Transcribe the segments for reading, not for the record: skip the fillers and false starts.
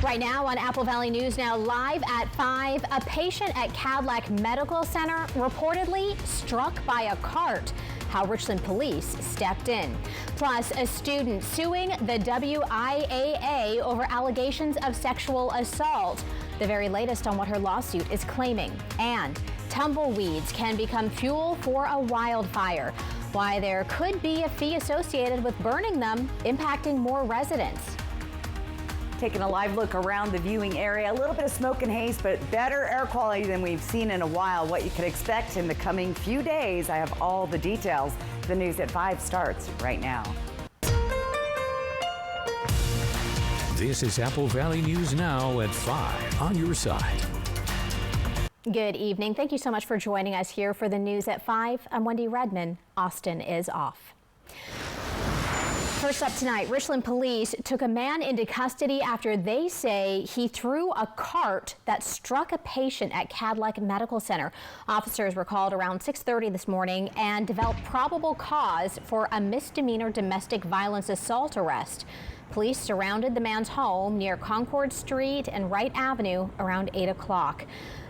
Right now on Apple Valley News Now, live at 5, a patient at Cadillac Medical Center reportedly struck by a cart. How Richland police stepped in. Plus, a student suing the WIAA over allegations of sexual assault. The very latest on what her lawsuit is claiming. And tumbleweeds can become fuel for a wildfire. Why there could be a fee associated with burning them, impacting more residents. Taking a live look around the viewing area, a little bit of smoke and haze, but better air quality than we've seen in a while. What you can expect in the coming few days. I have all the details. The news at 5 starts right now. This is Apple Valley News Now at 5 on your side. Good evening. Thank you so much for joining us here for the news at 5. I'm Wendy Redman. Austin is off. First up tonight, Richland police took a man into custody after they say he threw a cart that struck a patient at Cadillac Medical Center. Officers were called around 6:30 this morning and developed probable cause for a misdemeanor domestic violence assault arrest. Police surrounded the man's home near Concord Street and Wright Avenue around 8 o'clock.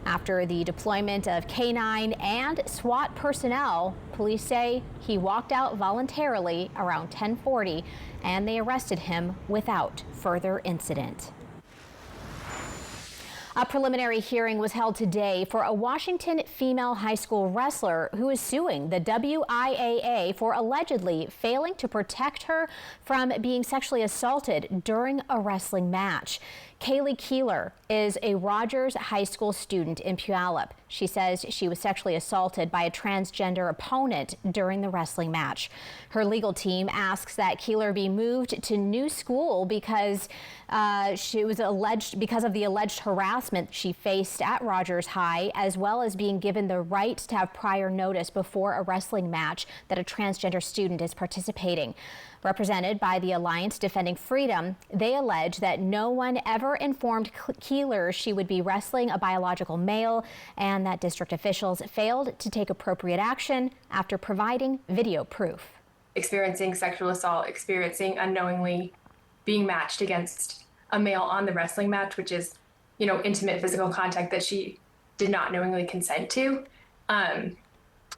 After the deployment of K-9 and SWAT personnel, police say he walked out voluntarily around 10:40 and they arrested him without further incident. A preliminary hearing was held today for a Washington female high school wrestler who is suing the WIAA for allegedly failing to protect her from being sexually assaulted during a wrestling match. Kaylee Keeler is a Rogers High School student in Puyallup. She says she was sexually assaulted by a transgender opponent during the wrestling match. Her legal team asks that Keeler be moved to new school because because of the alleged harassment she faced at Rogers High, as well as being given the right to have prior notice before a wrestling match that a transgender student is participating. Represented by the Alliance Defending Freedom, they allege that no one ever informed Keeler she would be wrestling a biological male and that district officials failed to take appropriate action after providing video proof. Experiencing sexual assault, experiencing unknowingly being matched against a male on the wrestling match, which is, intimate physical contact that she did not knowingly consent to. And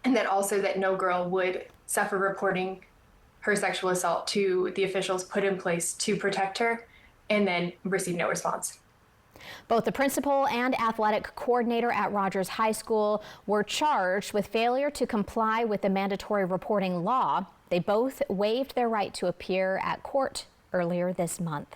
that also that no girl would suffer reporting her sexual assault to the officials put in place to protect her and then receive no response. Both the principal and athletic coordinator at Rogers High School were charged with failure to comply with the mandatory reporting law. They both waived their right to appear at court earlier this month.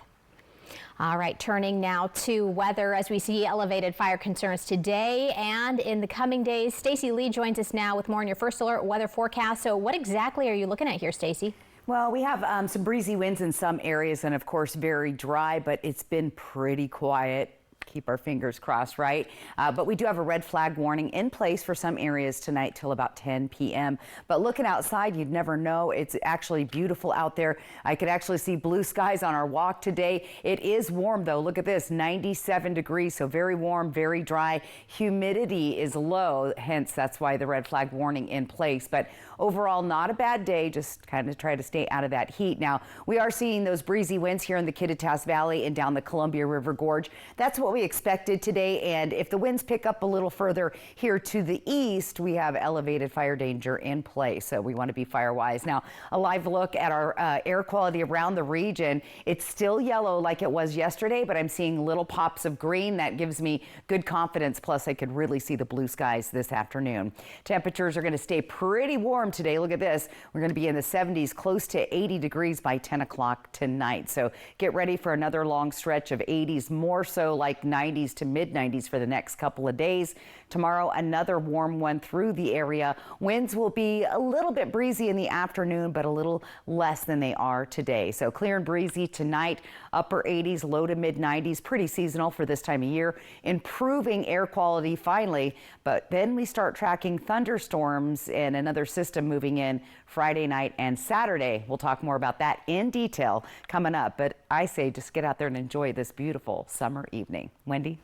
All right, turning now to weather as we see elevated fire concerns today and in the coming days. Stacy Lee joins us now with more on your first alert weather forecast. So what exactly are you looking at here, Stacy? Well, we have some breezy winds in some areas and, of course, very dry, but it's been pretty quiet. Keep our fingers crossed, right? But we do have a red flag warning in place for some areas tonight till about 10 p.m. But looking outside, you'd never know. It's actually beautiful out there. I could actually see blue skies on our walk today. It is warm, though. Look at this, 97 degrees, so very warm, very dry. Humidity is low, hence that's why the red flag warning in place. But overall, not a bad day. Just kind of try to stay out of that heat. Now, we are seeing those breezy winds here in the Kittitas Valley and down the Columbia River Gorge. That's what we expected today, and if the winds pick up a little further here to the east, we have elevated fire danger in place, so we want to be fire wise. Now, a live look at our air quality around the region. It's still yellow like it was yesterday, but I'm seeing little pops of green. That gives me good confidence, plus I could really see the blue skies this afternoon. Temperatures are going to stay pretty warm today. Look at this. We're going to be in the 70s, close to 80 degrees by 10 o'clock tonight, so get ready for another long stretch of 80s, more so like 90s to mid 90s for the next couple of days. Tomorrow, another warm one through the area. Winds will be a little bit breezy in the afternoon, but a little less than they are today. So clear and breezy tonight, upper 80s, low to mid 90s, pretty seasonal for this time of year. Improving air quality finally, but then we start tracking thunderstorms and another system moving in Friday night and Saturday. We'll talk more about that in detail coming up, but I say just get out there and enjoy this beautiful summer evening. Wendy?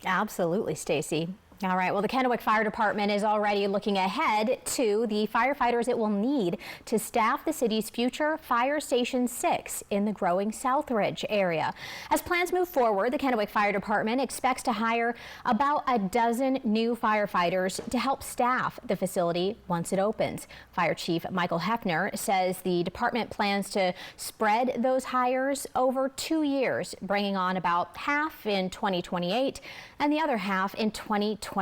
Absolutely, Stacy. All right, well, the Kennewick Fire Department is already looking ahead to the firefighters it will need to staff the city's future Fire Station 6 in the growing Southridge area. As plans move forward, the Kennewick Fire Department expects to hire about a dozen new firefighters to help staff the facility once it opens. Fire Chief Michael Hefner says the department plans to spread those hires over 2 years, bringing on about half in 2028 and the other half in 2029,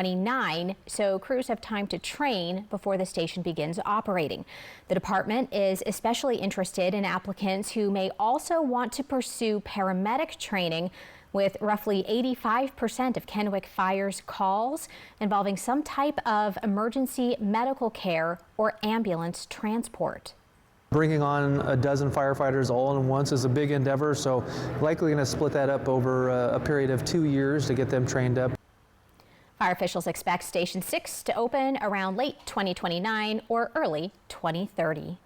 so crews have time to train before the station begins operating. The department is especially interested in applicants who may also want to pursue paramedic training, with roughly 85% of Kennewick Fire's calls involving some type of emergency medical care or ambulance transport. Bringing on a dozen firefighters all at once is a big endeavor, so likely going to split that up over a period of 2 years to get them trained up. Fire officials expect Station 6 to open around late 2029 or early 2030.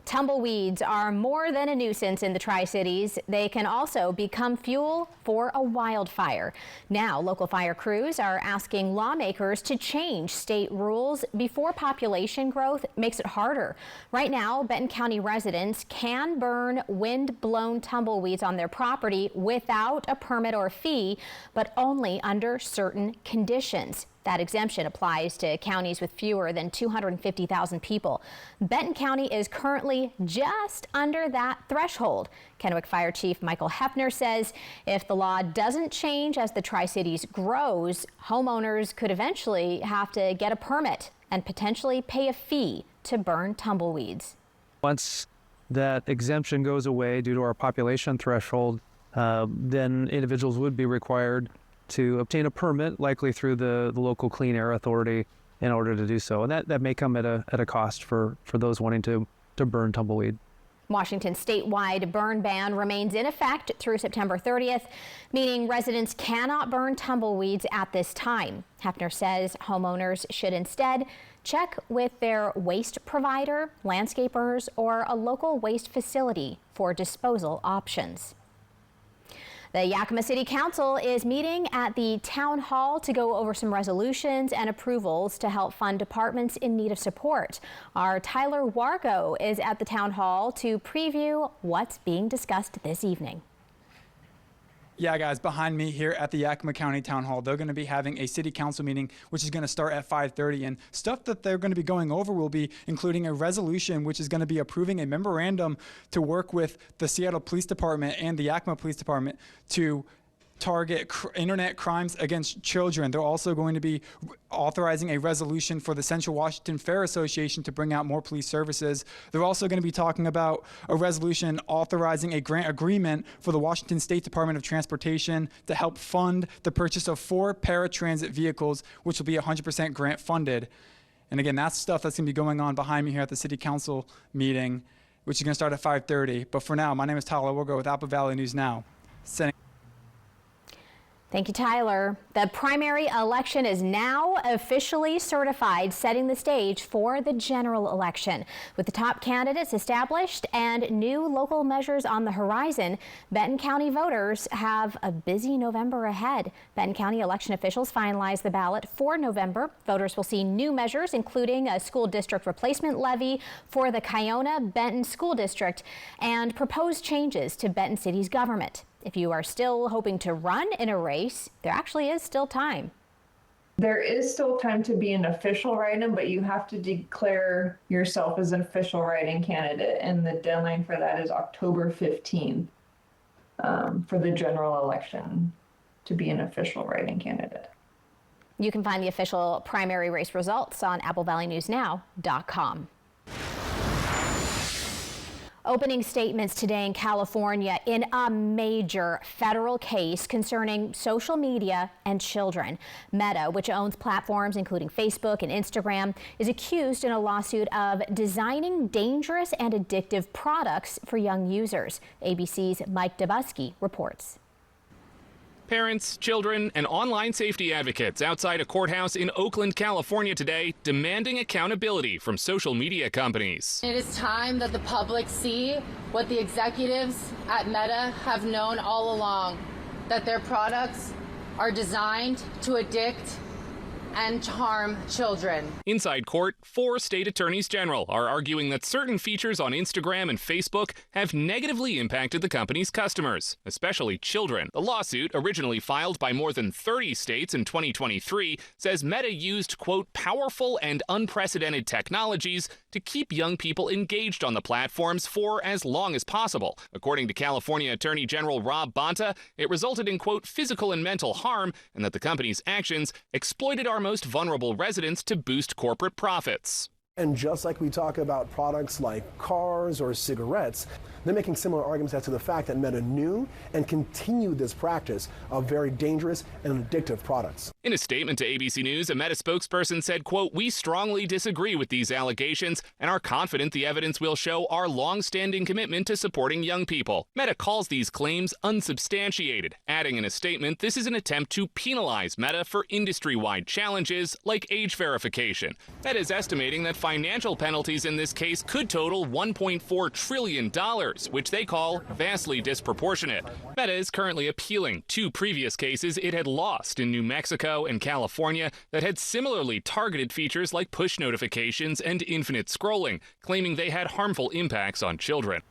Tumbleweeds are more than a nuisance in the Tri-Cities. They can also become fuel for a wildfire. Now, local fire crews are asking lawmakers to change state rules before population growth makes it harder. Right now, Benton County residents can burn wind-blown tumbleweeds on their property without a permit or fee, but only under certain conditions. That exemption applies to counties with fewer than 250,000 people. Benton County is currently just under that threshold. Kennewick Fire Chief Michael Hefner says if the law doesn't change as the Tri-Cities grows, homeowners could eventually have to get a permit and potentially pay a fee to burn tumbleweeds. Once that exemption goes away due to our population threshold, then individuals would be required to obtain a permit, likely through the local Clean Air Authority, in order to do so. And that may come at a cost for those wanting to burn tumbleweed. Washington's statewide burn ban remains in effect through September 30th, meaning residents cannot burn tumbleweeds at this time. Hefner says homeowners should instead check with their waste provider, landscapers, or a local waste facility for disposal options. The Yakima City Council is meeting at the Town Hall to go over some resolutions and approvals to help fund departments in need of support. Our Tyler Wargo is at the Town Hall to preview what's being discussed this evening. Yeah, guys, behind me here at the Yakima County Town Hall, they're going to be having a city council meeting, which is going to start at 5:30. And stuff that they're going to be going over will be including a resolution, which is going to be approving a memorandum to work with the Seattle Police Department and the Yakima Police Department to target internet crimes against children. They're also going to be authorizing a resolution for the Central Washington Fair Association to bring out more police services. They're also going to be talking about a resolution authorizing a grant agreement for the Washington State Department of Transportation to help fund the purchase of 4 paratransit vehicles, which will be 100% grant funded. And again, that's stuff that's going to be going on behind me here at the City Council meeting, which is going to start at 5:30. But for now, my name is Tyler Wargo with Apple Valley News Now. Thank you, Tyler. The primary election is now officially certified, setting the stage for the general election. With the top candidates established and new local measures on the horizon, Benton County voters have a busy November ahead. Benton County election officials finalized the ballot for November. Voters will see new measures, including a school district replacement levy for the Kiona-Benton School District and proposed changes to Benton City's government. If you are still hoping to run in a race, there actually is still time. There is still time to be an official write-in, but you have to declare yourself as an official write-in candidate, and the deadline for that is October 15th for the general election to be an official write-in candidate. You can find the official primary race results on AppleValleyNewsNow.com. Opening statements today in California in a major federal case concerning social media and children. Meta, which owns platforms including Facebook and Instagram, is accused in a lawsuit of designing dangerous and addictive products for young users. ABC's Mike Dabusky reports. Parents, children, and online safety advocates outside a courthouse in Oakland, California today demanding accountability from social media companies. It is time that the public see what the executives at Meta have known all along, that their products are designed to addict and harm children. Inside court, 4 state attorneys general are arguing that certain features on Instagram and Facebook have negatively impacted the company's customers, especially children. The lawsuit, originally filed by more than 30 states in 2023, says Meta used, quote, powerful and unprecedented technologies to keep young people engaged on the platforms for as long as possible. According to California Attorney General Rob Bonta, it resulted in, quote, physical and mental harm, and that the company's actions exploited our most vulnerable residents to boost corporate profits. And just like we talk about products like cars or cigarettes, they're making similar arguments as to the fact that Meta knew and continued this practice of very dangerous and addictive products. In a statement to ABC News, a Meta spokesperson said, quote, we strongly disagree with these allegations and are confident the evidence will show our long-standing commitment to supporting young people. Meta calls these claims unsubstantiated, adding in a statement this is an attempt to penalize Meta for industry-wide challenges like age verification. Meta is estimating that financial penalties in this case could total $1.4 trillion, which they call vastly disproportionate. Meta is currently appealing 2 previous cases it had lost in New Mexico and California that had similarly targeted features like push notifications and infinite scrolling, claiming they had harmful impacts on children.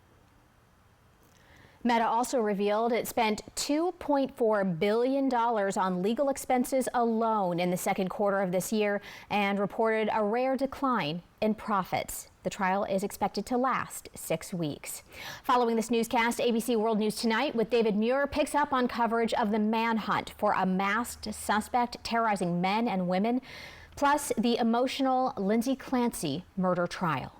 Meta also revealed it spent $2.4 billion on legal expenses alone in the second quarter of this year and reported a rare decline in profits. The trial is expected to last 6 weeks. Following this newscast, ABC World News Tonight with David Muir picks up on coverage of the manhunt for a masked suspect terrorizing men and women, plus the emotional Lindsay Clancy murder trial.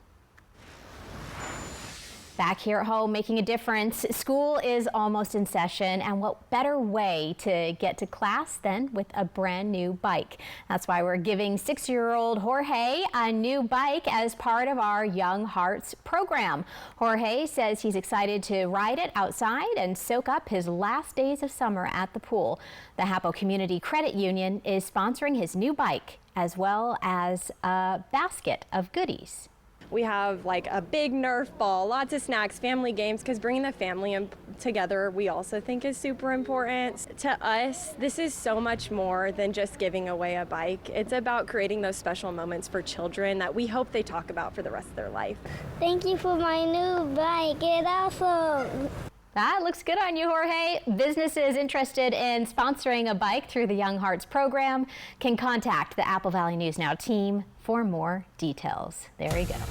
Back here at home, making a difference. School is almost in session, and what better way to get to class than with a brand new bike? That's why we're giving 6-year-old Jorge a new bike as part of our Young Hearts program. Jorge says he's excited to ride it outside and soak up his last days of summer at the pool. The Hapo Community Credit Union is sponsoring his new bike, as well as a basket of goodies. We have like a big Nerf ball, lots of snacks, family games, because bringing the family together we also think is super important. To us, this is so much more than just giving away a bike. It's about creating those special moments for children that we hope they talk about for the rest of their life. Thank you for my new bike. It's awesome. That looks good on you, Jorge. Businesses interested in sponsoring a bike through the Young Hearts program can contact the Apple Valley News Now team for more details. There he goes.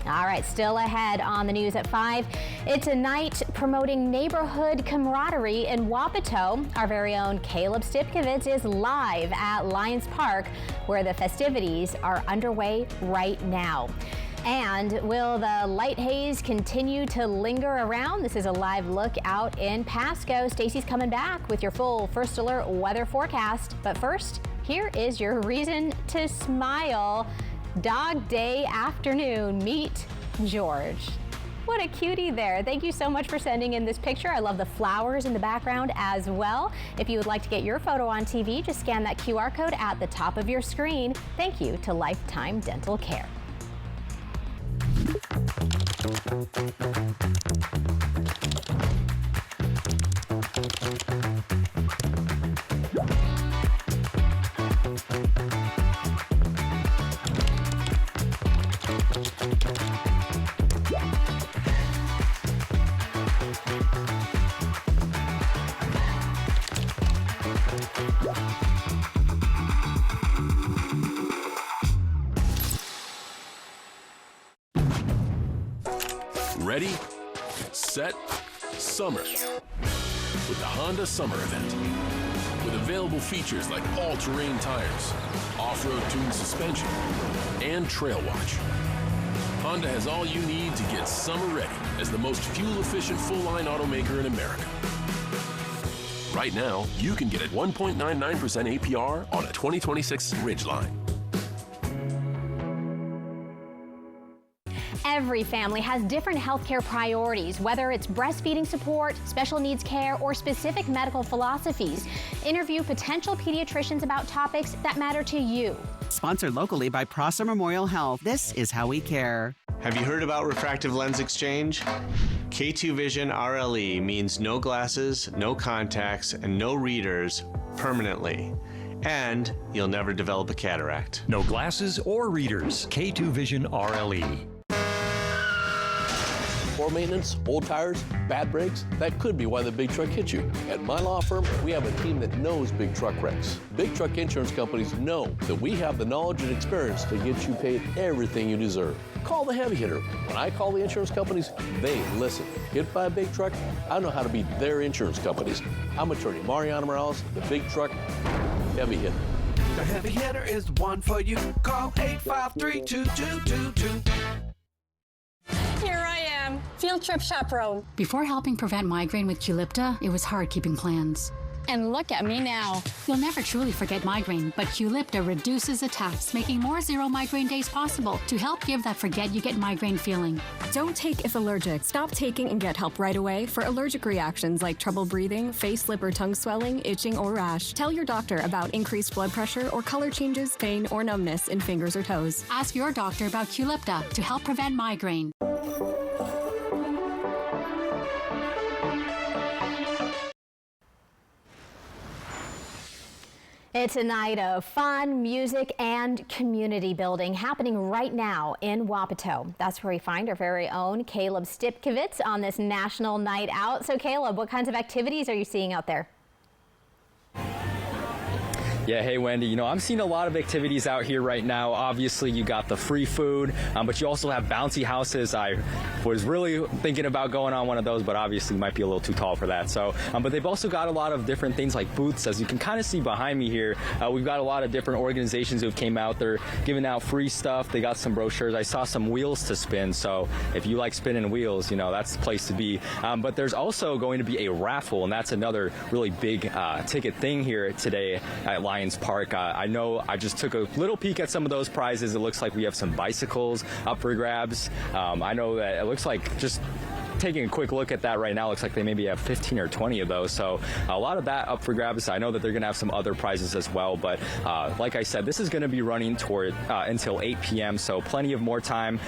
All right, still ahead on the news at 5. It's a night promoting neighborhood camaraderie in Wapato. Our very own Caleb Stipkovitz is live at Lions Park, where the festivities are underway right now. And will the light haze continue to linger around? This is a live look out in Pasco. Stacy's coming back with your full First Alert weather forecast. But first, here is your reason to smile. Dog Day afternoon. Meet George. What a cutie there. Thank you so much for sending in this picture. I love the flowers in the background as well. If you would like to get your photo on TV, just scan that QR code at the top of your screen. Thank you to Lifetime Dental Care. Ready, set, summer with the Honda Summer Event. With available features like all-terrain tires, off-road tuned suspension, and Trail Watch. Honda has all you need to get summer ready as the most fuel-efficient full-line automaker in America. Right now, you can get a 1.99% APR on a 2026 Ridgeline. Every family has different healthcare priorities, whether it's breastfeeding support, special needs care, or specific medical philosophies. Interview potential pediatricians about topics that matter to you. Sponsored locally by Prosser Memorial Health. This is how we care. Have you heard about refractive lens exchange? K2 Vision RLE means no glasses, no contacts, and no readers permanently. and you'll never develop a cataract. No glasses or readers. K2 Vision RLE. Poor maintenance, old tires, bad brakes, that could be why the big truck hit you. At my law firm, we have a team that knows big truck wrecks. Big truck insurance companies know that we have the knowledge and experience to get you paid everything you deserve. Call the heavy hitter. When I call the insurance companies, they listen. Hit by a big truck, I know how to be their insurance companies. I'm attorney Mariano Morales, the big truck heavy hitter. The heavy hitter is the one for you. Call 853-2222. Here I am, field trip chaperone. Before helping prevent migraine with Qulipta, it was hard keeping plans. And look at me now. You'll never truly forget migraine, but Qulipta reduces attacks, making more zero migraine days possible to help give that forget you get migraine feeling. Don't take if allergic. Stop taking and get help right away for allergic reactions like trouble breathing, face, lip, or tongue swelling, itching, or rash. Tell your doctor about increased blood pressure or color changes, pain, or numbness in fingers or toes. Ask your doctor about Qulipta to help prevent migraine. It's a night of fun, music, and community building happening right now in Wapato. That's where we find our very own Caleb Stipkovitz on this National Night Out. So Caleb, what kinds of activities are you seeing out there? Yeah, hey Wendy, you know, I'm seeing a lot of activities out here right now. Obviously, you got the free food, but you also have bouncy houses. I was really thinking about going on one of those, but obviously might be a little too tall for that. So, but they've also got a lot of different things like booths, as you can kind of see behind me here. We've got a lot of different organizations who came out. They're giving out free stuff. They got some brochures. I saw some wheels to spin. So if you like spinning wheels, you know, that's the place to be. But there's also going to be a raffle, and that's another really big ticket thing here today at Lions Park. I know I just took a little peek at some of those prizes. It looks like we have some bicycles up for grabs. I know that it looks like, just taking a quick look at that right now, looks like they maybe have 15 or 20 of those. So a lot of that up for grabs. I know that they're going to have some other prizes as well. But like I said, this is going to be running toward until 8 p.m. So plenty of more time.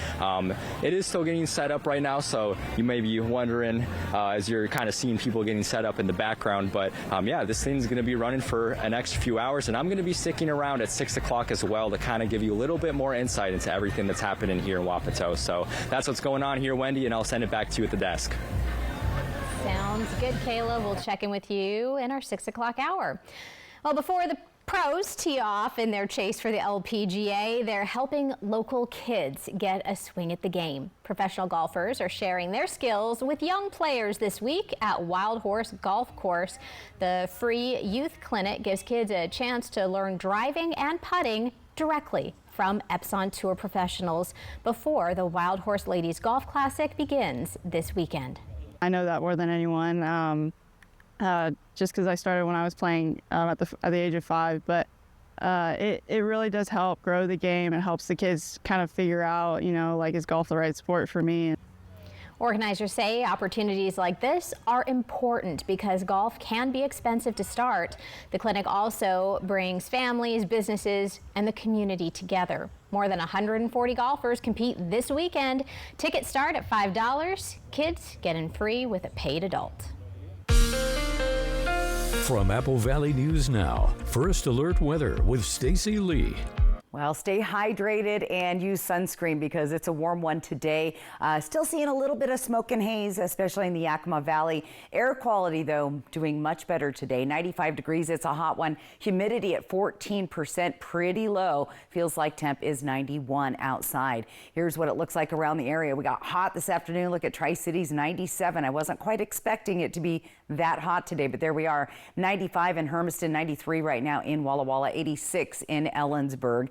It is still getting set up right now. So you may be wondering as you're kind of seeing people getting set up in the background. But yeah, this thing's going to be running for an extra few hours. And I'm going to be sticking around at 6 o'clock as well to kind of give you a little bit more insight into everything that's happening here in Wapato. So that's what's going on here, Wendy, and I'll send it back to you at the desk. Sounds good, Caleb. We'll check in with you in our 6 o'clock hour. Well, before the pros tee off in their chase for the LPGA, they're helping local kids get a swing at the game. Professional golfers are sharing their skills with young players this week at Wild Horse Golf Course. The free youth clinic gives kids a chance to learn driving and putting directly from Epson Tour professionals before the Wild Horse Ladies Golf Classic begins this weekend. I know that more than anyone, just because I started when I was playing at the age of 5. But it really does help grow the game. It helps the kids kind of figure out, you know, like, is golf the right sport for me? Organizers say opportunities like this are important because golf can be expensive to start. The clinic also brings families, businesses, and the community together. More than 140 golfers compete this weekend. Tickets start at $5. Kids get in free with a paid adult. From Apple Valley News Now, First Alert Weather with Stacy Lee. Well, stay hydrated and use sunscreen because it's a warm one today. Still seeing a little bit of smoke and haze, especially in the Yakima Valley. Air quality, though, doing much better today. 95 degrees, it's a hot one. Humidity at 14%, pretty low. Feels like temp is 91 outside. Here's what it looks like around the area. We got hot this afternoon. Look at Tri-Cities, 97. I wasn't quite expecting it to be that hot today, but there we are. 95 in Hermiston, 93 right now in Walla Walla, 86 in Ellensburg.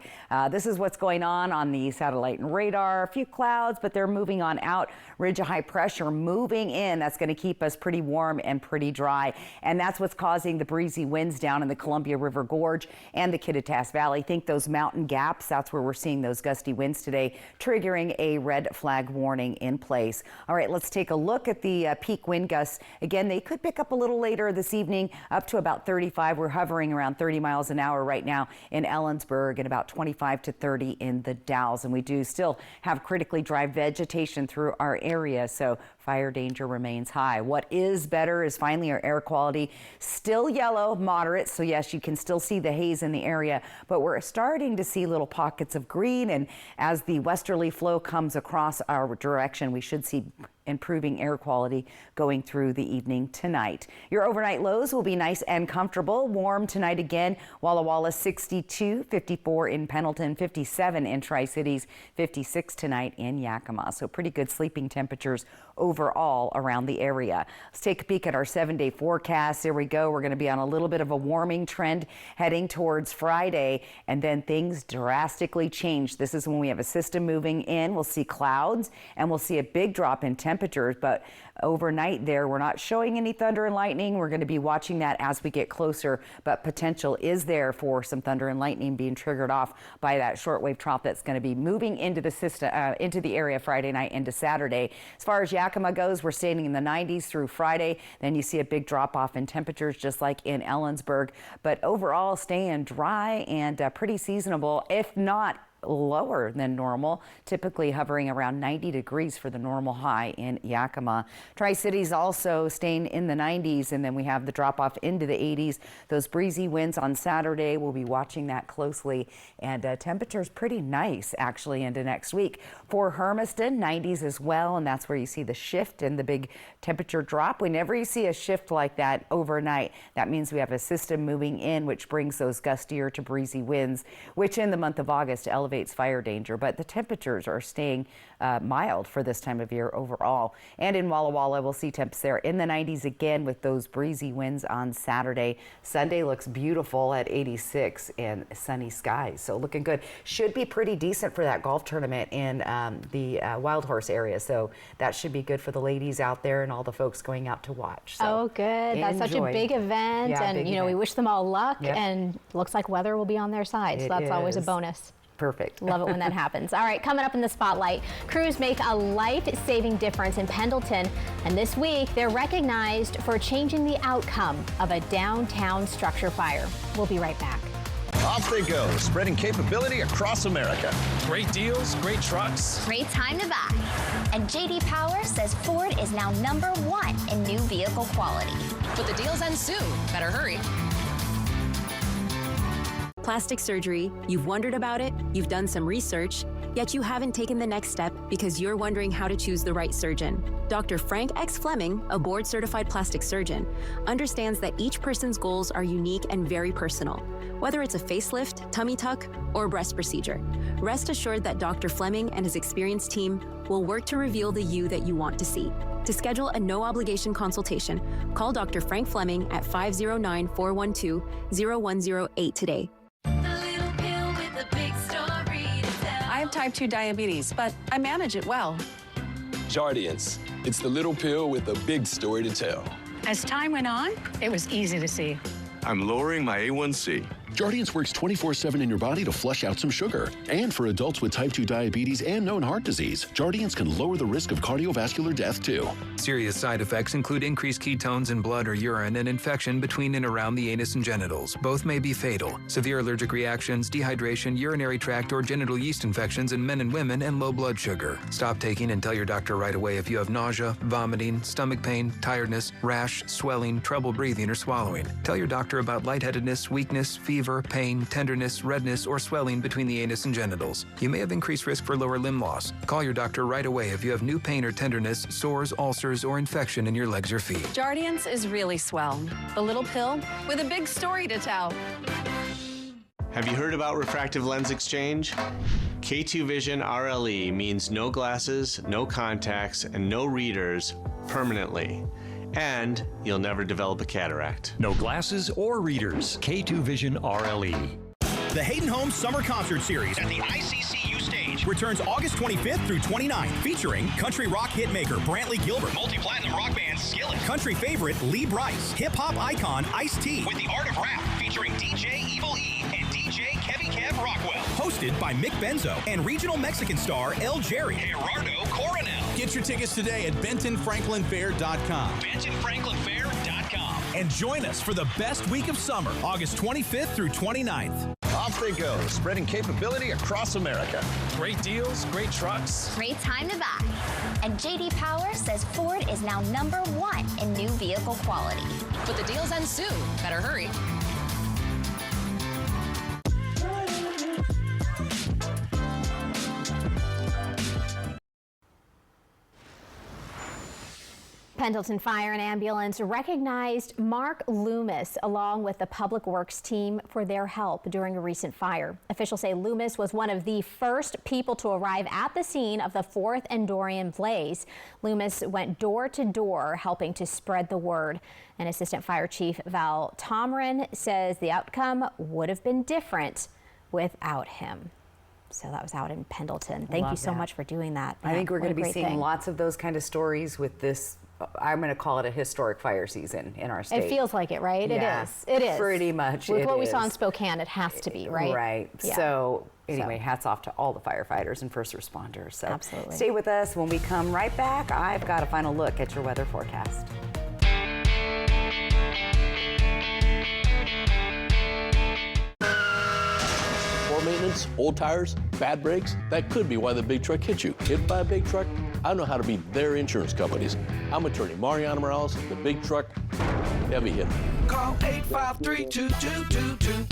This is what's going on the satellite and radar. A few clouds, but they're moving on out. Ridge of high pressure moving in. That's going to keep us pretty warm and pretty dry. And that's what's causing the breezy winds down in the Columbia River Gorge and the Kittitas Valley. Think those mountain gaps. That's where we're seeing those gusty winds today, triggering a red flag warning in place. All right, let's take a look at the peak wind gusts. Again, they could pick up a little later this evening, up to about 35. We're hovering around 30 miles an hour right now in Ellensburg and about 25 to 30 in the Dalles. And we do still have critically dry vegetation through our area, so fire danger remains high. What is better is finally our air quality. Still yellow, moderate, so yes, you can still see the haze in the area, but we're starting to see little pockets of green, and as the westerly flow comes across our direction, we should see improving air quality going through the evening tonight. Your overnight lows will be nice and comfortable. Warm tonight again. Walla Walla 62, 54 in Pendleton, 57 in Tri-Cities, 56 tonight in Yakima. So pretty good sleeping temperatures overall around the area. Let's take a peek at our 7-day forecast. There we go. We're going to be on a little bit of a warming trend heading towards Friday, and then things drastically change. This is when we have a system moving in. We'll see clouds and we'll see a big drop in temperatures, but overnight there, we're not showing any thunder and lightning. We're going to be watching that as we get closer, but potential is there for some thunder and lightning being triggered off by that shortwave trough that's going to be moving into the system, into the area Friday night into Saturday. As far as Yakima goes, we're staying in the 90s through Friday. Then you see a big drop off in temperatures just like in Ellensburg, but overall staying dry and pretty seasonable, if not lower than normal, typically hovering around 90 degrees for the normal high in Yakima. Tri-Cities also staying in the 90s, and then we have the drop off into the 80s. Those breezy winds on Saturday, we'll be watching that closely, and temperatures pretty nice actually into next week. For Hermiston, 90s as well, and that's where you see the shift and the big temperature drop. Whenever you see a shift like that overnight, that means we have a system moving in, which brings those gustier to breezy winds, which in the month of August elevates fire danger, but the temperatures are staying mild for this time of year overall. And in Walla Walla, we'll see temps there in the 90s again with those breezy winds on Saturday. Sunday looks beautiful at 86 and sunny skies, so looking good. Should be pretty decent for that golf tournament in the Wild Horse area, so that should be good for the ladies out there and all the folks going out to watch. So oh, good. That's such a big event, yeah, and big you know, event. we wish them all luck, Yep. and looks like weather will be on their side, so that's always a bonus. Perfect. Love it when that happens. All right, coming up in the spotlight, crews make a life-saving difference in Pendleton, and this week they're recognized for changing the outcome of a downtown structure fire. We'll be right back. Off they go, spreading capability across America. Great deals, great trucks. Great time to buy. And J.D. Power says Ford is now #1 in new vehicle quality. But the deals end soon. Better hurry. Plastic surgery, you've wondered about it, you've done some research, yet you haven't taken the next step because you're wondering how to choose the right surgeon. Dr. Frank X. Fleming, a board-certified plastic surgeon, understands that each person's goals are unique and very personal, whether it's a facelift, tummy tuck, or breast procedure. Rest assured that Dr. Fleming and his experienced team will work to reveal the you that you want to see. To schedule a no-obligation consultation, call Dr. Frank Fleming at 509-412-0108 today. I have type 2 diabetes, but I manage it well. Jardiance. It's the little pill with a big story to tell. As time went on, it was easy to see. I'm lowering my A1C. Jardiance works 24/7 in your body to flush out some sugar. And for adults with type 2 diabetes and known heart disease, Jardiance can lower the risk of cardiovascular death too. Serious side effects include increased ketones in blood or urine and infection between and around the anus and genitals. Both may be fatal. Severe allergic reactions, dehydration, urinary tract or genital yeast infections in men and women, and low blood sugar. Stop taking and tell your doctor right away if you have nausea, vomiting, stomach pain, tiredness, rash, swelling, trouble breathing or swallowing. Tell your doctor about lightheadedness, weakness, fever, pain, tenderness, redness, or swelling between the anus and genitals. You may have increased risk for lower limb loss. Call your doctor right away if you have new pain or tenderness, sores, ulcers, or infection in your legs or feet. Jardiance is really swell. The little pill with a big story to tell. Have you heard about refractive lens exchange? K2 Vision RLE means no glasses, no contacts, and no readers permanently. And you'll never develop a cataract. No glasses or readers. K2 Vision RLE. The Hayden Homes Summer Concert Series at the ICCU stage returns August 25th through 29th, featuring country rock hitmaker Brantley Gilbert, multi-platinum rock band Skillet, country favorite Lee Brice, hip-hop icon Ice-T, with the art of rap featuring DJ Evil E and DJ Kevy Kev Rockwell, hosted by Mick Benzo and regional Mexican star El Jerry, Gerardo Coronel. Get your tickets today at BentonFranklinFair.com. BentonFranklinFair.com. And join us for the best week of summer, August 25th through 29th. Off they go, spreading capability across America. Great deals, great trucks. Great time to buy. And JD Power says Ford is now #1 in new vehicle quality. But the deals end soon. Better hurry. Pendleton Fire and Ambulance recognized Mark Loomis along with the Public Works team for their help during a recent fire. Officials say Loomis was one of the first people to arrive at the scene of the 4th and Dorian blaze. Loomis went door to door helping to spread the word. And Assistant Fire Chief Val Tomrin says the outcome would have been different without him. So that was out in Pendleton. Thank you so much for doing that. I think we're going to be seeing lots of those kind of stories with this. I'm going to call it a historic fire season in our state. It feels like it, right? Yeah, it is. It is. Pretty much. With what we saw in Spokane, it has to be, right? Right. Yeah. So anyway, hats off to all the firefighters and first responders. So absolutely. Stay with us. When we come right back, I've got a final look at your weather forecast. Poor maintenance, old tires, bad brakes, that could be why the big truck hit you. Hit by a big truck? I know how to beat their insurance companies. I'm attorney Mariano Morales, the big truck heavy hitter. Call 853-2222.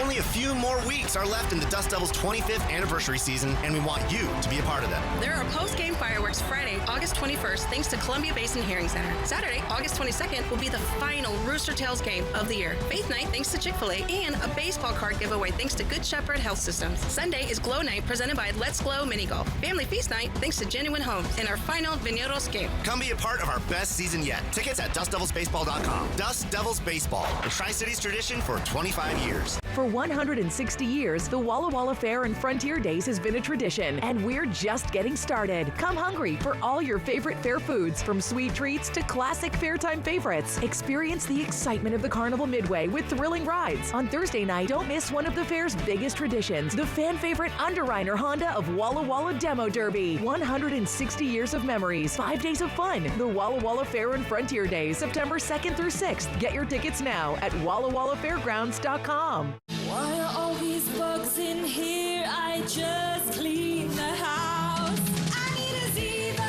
Only a few more weeks are left in the Dust Devils' 25th anniversary season, and we want you to be a part of them. There are post-game fireworks Friday, August 21st, thanks to Columbia Basin Hearing Center. Saturday, August 22nd, will be the final Rooster Tails game of the year. Faith Night, thanks to Chick-fil-A, and a baseball card giveaway, thanks to Good Shepherd Health Systems. Sunday is Glow Night, presented by Let's Glow Mini Golf. Family Feast Night, thanks to Genuine Homes, and our final Viñedos game. Come be a part of our best season yet. Tickets at DustDevilsBaseball.com. Dust Devils Baseball, the Tri-Cities tradition for 25 years. For 160 years, the Walla Walla Fair and Frontier Days has been a tradition, and we're just getting started. Come hungry for all your favorite fair foods, from sweet treats to classic fairtime favorites. Experience the excitement of the Carnival Midway with thrilling rides. On Thursday night, don't miss one of the fair's biggest traditions, the fan favorite Underwriter Honda of Walla Walla Demo Derby. 160 years of memories, 5 days of fun. The Walla Walla Fair and Frontier Days, September 2nd through 6th. Get your tickets now at WallaWallaFairgrounds.com. Why are all these bugs in here? I just cleaned the house. I need a Zevo.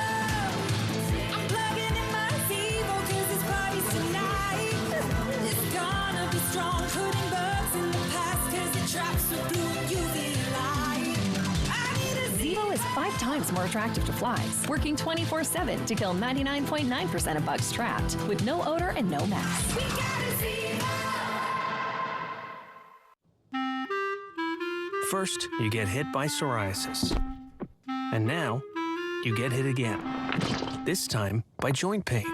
I'm plugging in my Zevo cause it's parties tonight. It's gonna be strong, putting bugs in the past cause it traps with blue UV light. I need a Zevo is 5 times more attractive to flies, working 24/7 to kill 99.9% of bugs trapped, with no odor and no mess. We got a Zevo. First, you get hit by psoriasis. And now, you get hit again. This time, by joint pain.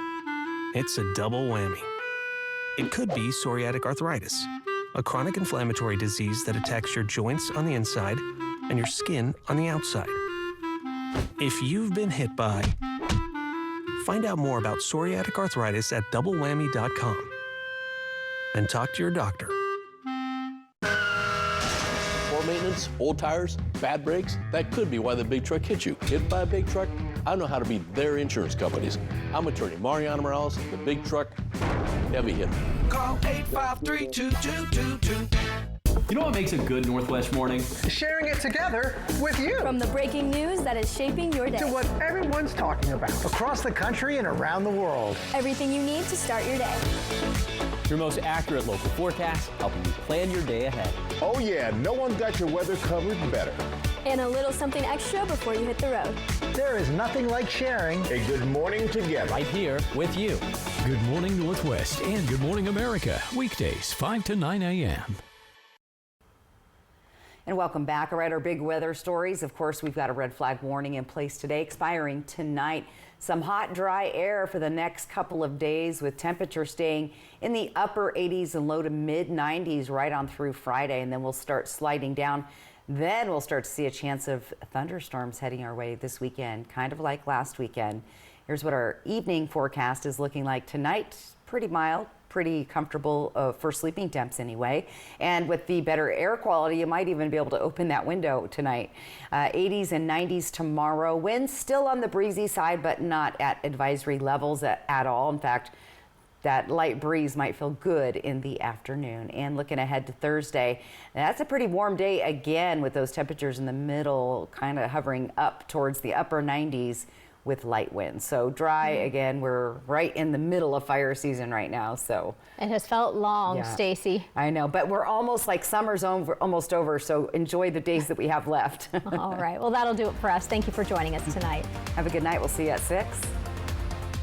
It's a double whammy. It could be psoriatic arthritis, a chronic inflammatory disease that attacks your joints on the inside and your skin on the outside. If you've been hit by, find out more about psoriatic arthritis at doublewhammy.com and talk to your doctor. Poor maintenance, old tires, bad brakes, that could be why the big truck hit you. Hit by a big truck? I know how to beat their insurance companies. I'm attorney Mariano Morales, the big truck heavy hitter. Call 853-2222. You know what makes a good Northwest morning? Sharing it together with you. From the breaking news that is shaping your day to what everyone's talking about across the country and around the world. Everything you need to start your day. Your most accurate local forecast, helping you plan your day ahead. Oh yeah, no one's got your weather covered better. And a little something extra before you hit the road. There is nothing like sharing a good morning together. Right here with you. Good Morning Northwest and Good Morning America. Weekdays 5 to 9 a.m. And welcome back. All right, our big weather stories. Of course, we've got a red flag warning in place today, expiring tonight. Some hot, dry air for the next couple of days, with temperatures staying in the upper 80s and low to mid 90s right on through Friday. And then we'll start sliding down. Then we'll start to see a chance of thunderstorms heading our way this weekend, kind of like last weekend. Here's what our evening forecast is looking like tonight. Pretty mild. Pretty comfortable for sleeping temps anyway. And with the better air quality, you might even be able to open that window tonight. 80s and 90s tomorrow. Winds still on the breezy side, but not at advisory levels at all. In fact, that light breeze might feel good in the afternoon. And looking ahead to Thursday, that's a pretty warm day again, with those temperatures in the middle kind of hovering up towards the upper 90s. with light winds. So dry again. We're right in the middle of fire season right now. So it has felt long, yeah. Stacy. I know, but we're almost like summer's almost over. So enjoy the days that we have left. All right. Well, that'll do it for us. Thank you for joining us tonight. Have a good night. We'll see you at 6.